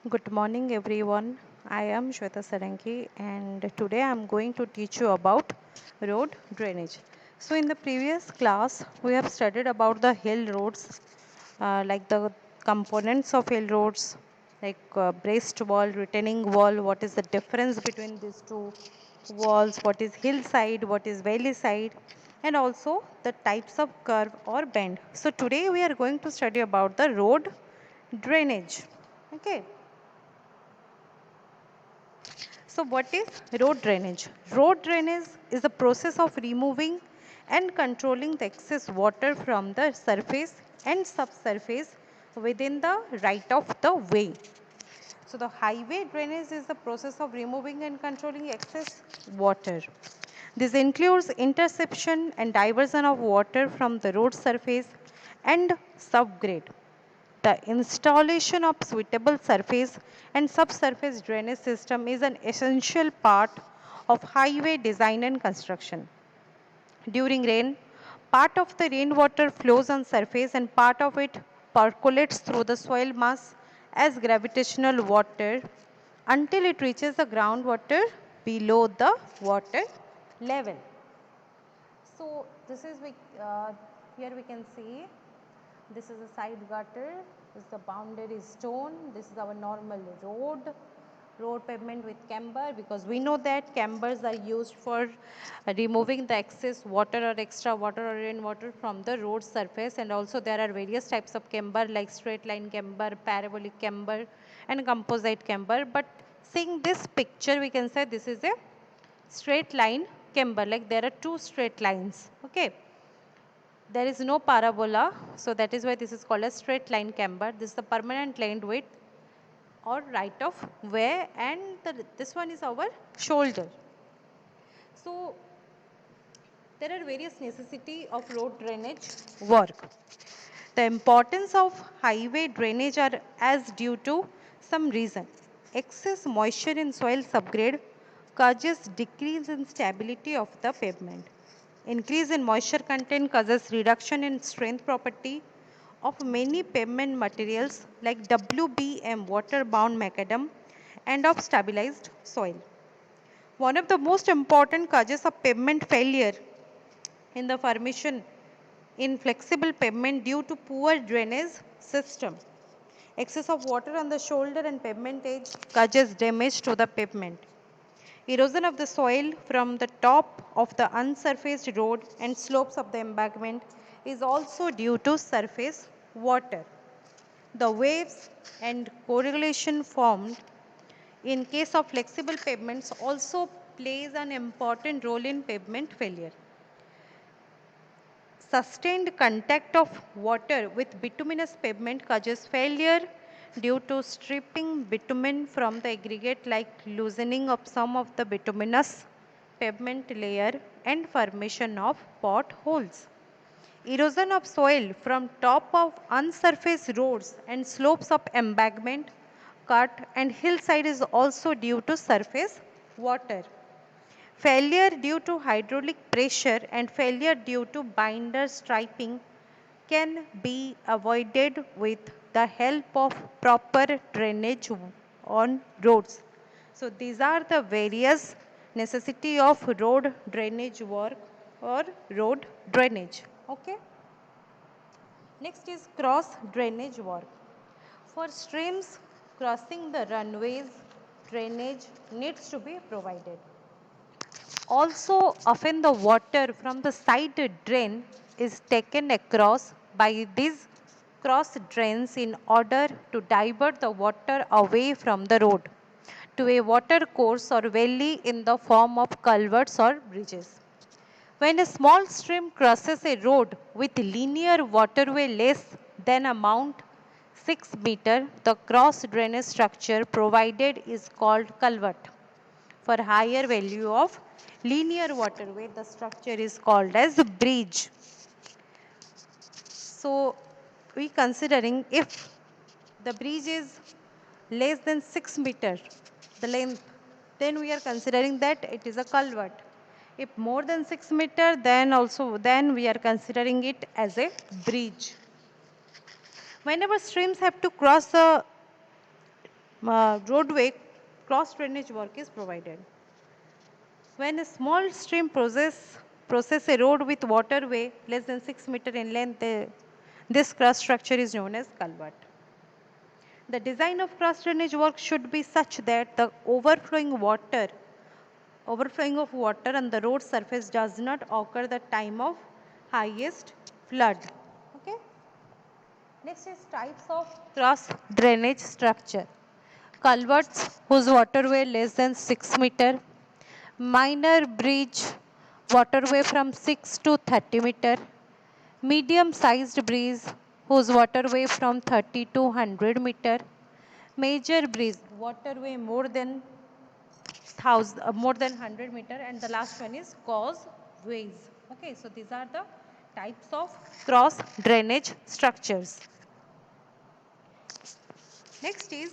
Good morning, everyone. I am Shweta Sarangi, and today I am going to teach you about road drainage. So, in the previous class, we have studied about the hill roads, like the components of hill roads, like braced wall, retaining wall. What is the difference between these two walls? What is hillside? What is valley side? And also the types of curve or bend. So, today we are going to study about the road drainage. Okay. So, what is road drainage? Road drainage is the process of removing and controlling the excess water from the surface and subsurface within the right of the way. So, the highway drainage is the process of removing and controlling excess water. This includes interception and diversion of water from the road surface and subgrade. The installation of suitable surface and subsurface drainage system is an essential part of highway design and construction. During rain, part of the rainwater flows on surface and part of it percolates through the soil mass as gravitational water until it reaches the groundwater below the water level. So this is here we can see this is a side gutter, this is the boundary stone, this is our normal road pavement with camber, because we know that cambers are used for removing the excess water or extra water or rainwater from the road surface. And also there are various types of camber like straight line camber, parabolic camber and composite camber. But seeing this picture, we can say this is a straight line camber, like there are two straight lines. Okay, there is no parabola, so that is why this is called a straight line camber. This is the permanent land width or right of way, and this one is our shoulder. So there are various necessity of road drainage work. The importance of highway drainage are as due to some reason. Excess moisture in soil subgrade causes decrease in stability of the pavement. Increase in moisture content causes reduction in strength property of many pavement materials like WBM, water bound macadam, and of stabilized soil. One of the most important causes of pavement failure in the formation in flexible pavement due to poor drainage system. Excess of water on the shoulder and pavement edge causes damage to the pavement. Erosion of the soil from the top of the unsurfaced road and slopes of the embankment is also due to surface water. The waves and correlation formed in case of flexible pavements also plays an important role in pavement failure. Sustained contact of water with bituminous pavement causes failure due to stripping bitumen from the aggregate, like loosening of some of the bituminous pavement layer and formation of potholes. Erosion of soil from top of unsurfaced roads and slopes of embankment, cut and hillside is also due to surface water. Failure due to hydraulic pressure and failure due to binder striping can be avoided with the help of proper drainage on roads. So these are the various necessity of road drainage work or road drainage. Okay. Next is cross drainage work. For streams crossing the runways, drainage needs to be provided. Also, often the water from the side drain is taken across by these cross drains in order to divert the water away from the road to a water course or valley in the form of culverts or bridges. When a small stream crosses a road with linear waterway less than amount 6 meter, the cross drainage structure provided is called culvert. For higher value of linear waterway, the structure is called as bridge. So we considering if the bridge is less than 6 meter, the length, then we are considering that it is a culvert. If more than 6 meter, then we are considering it as a bridge. Whenever streams have to cross a roadway cross drainage work is provided. When a small stream process a road with waterway less than 6 meter in length, this cross structure is known as culvert. The design of cross drainage work should be such that the overflowing of water on the road surface does not occur the time of highest flood. Okay. Next is types of cross drainage structure. Culverts whose waterway less than 6 meter, minor bridge waterway from 6 to 30 meter, medium sized bridge whose waterway from 30 to 100 meter, major bridge waterway more than 100 meter, and the last one is causeways. Okay, so these are the types of cross drainage structures. Next is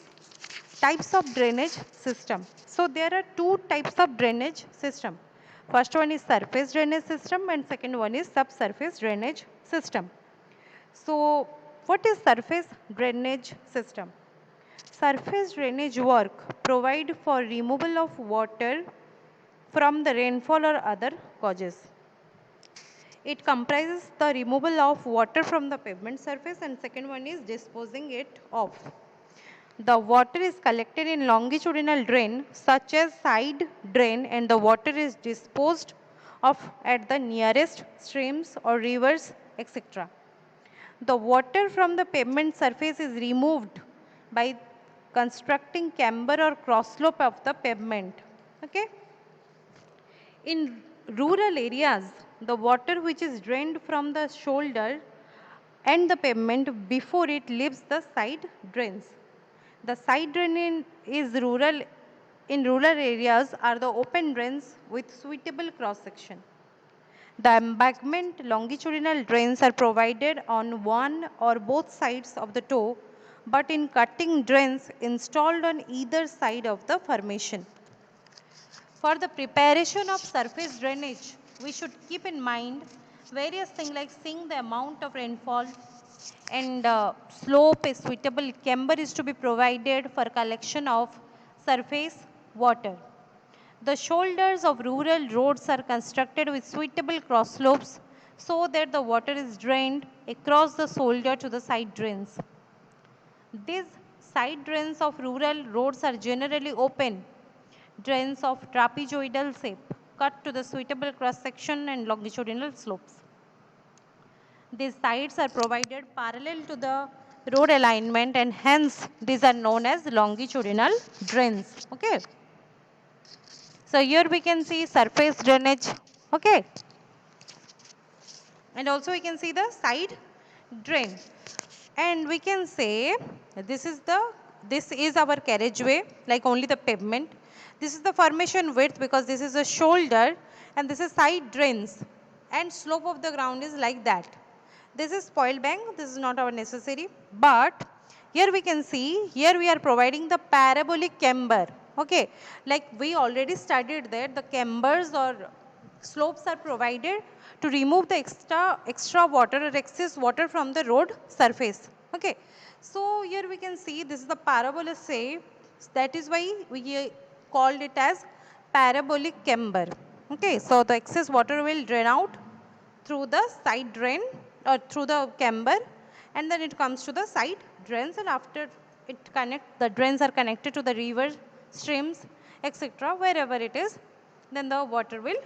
types of drainage system. So there are two types of drainage system. First one is surface drainage system and second one is subsurface drainage system. So what is surface drainage system? Surface drainage work provide for removal of water from the rainfall or other causes. It comprises the removal of water from the pavement surface, and second one is disposing it off. The water is collected in longitudinal drain such as side drain, and the water is disposed of at the nearest streams or rivers, etc. The water from the pavement surface is removed by constructing camber or cross slope of the pavement. Okay. In rural areas, the water which is drained from the shoulder and the pavement before it leaves the side drains. The side drain in rural areas are the open drains with suitable cross section. The embankment longitudinal drains are provided on one or both sides of the toe, but in cutting drains installed on either side of the formation. For the preparation of surface drainage, we should keep in mind various things like seeing the amount of rainfall and slope. A suitable camber is to be provided for collection of surface water. The shoulders of rural roads are constructed with suitable cross slopes so that the water is drained across the shoulder to the side drains. These side drains of rural roads are generally open drains of trapezoidal shape cut to the suitable cross section and longitudinal slopes. These sides are provided parallel to the road alignment, and hence these are known as longitudinal drains. Okay. So here we can see surface drainage. Okay. And also we can see the side drain. And we can say this is our carriageway, like only the pavement. This is the formation width because this is a shoulder, and this is side drains, and slope of the ground is like that. This is spoil bank, this is not our necessary, but here we can see, here we are providing the parabolic camber. Okay, like we already studied that the cambers or slopes are provided to remove the extra water or excess water from the road surface. Okay, so here we can see this is the parabolic shape, that is why we called it as parabolic camber. Okay, so the excess water will drain out through the side drain or through the camber, and then it comes to the side drains, and after the drains are connected to the river, streams, etc. Wherever it is, then the water will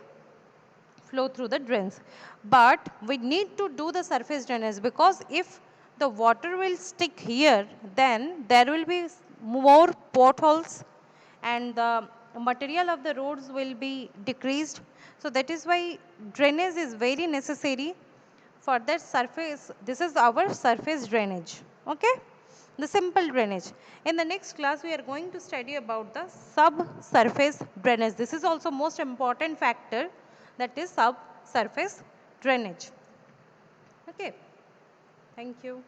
flow through the drains. But we need to do the surface drainage, because if the water will stick here, then there will be more potholes and the material of the roads will be decreased. So that is why drainage is very necessary for that surface. This is our surface drainage. Okay, the simple drainage. In the next class we are going to study about the subsurface drainage. This is also most important factor, that is subsurface drainage. Okay, thank you.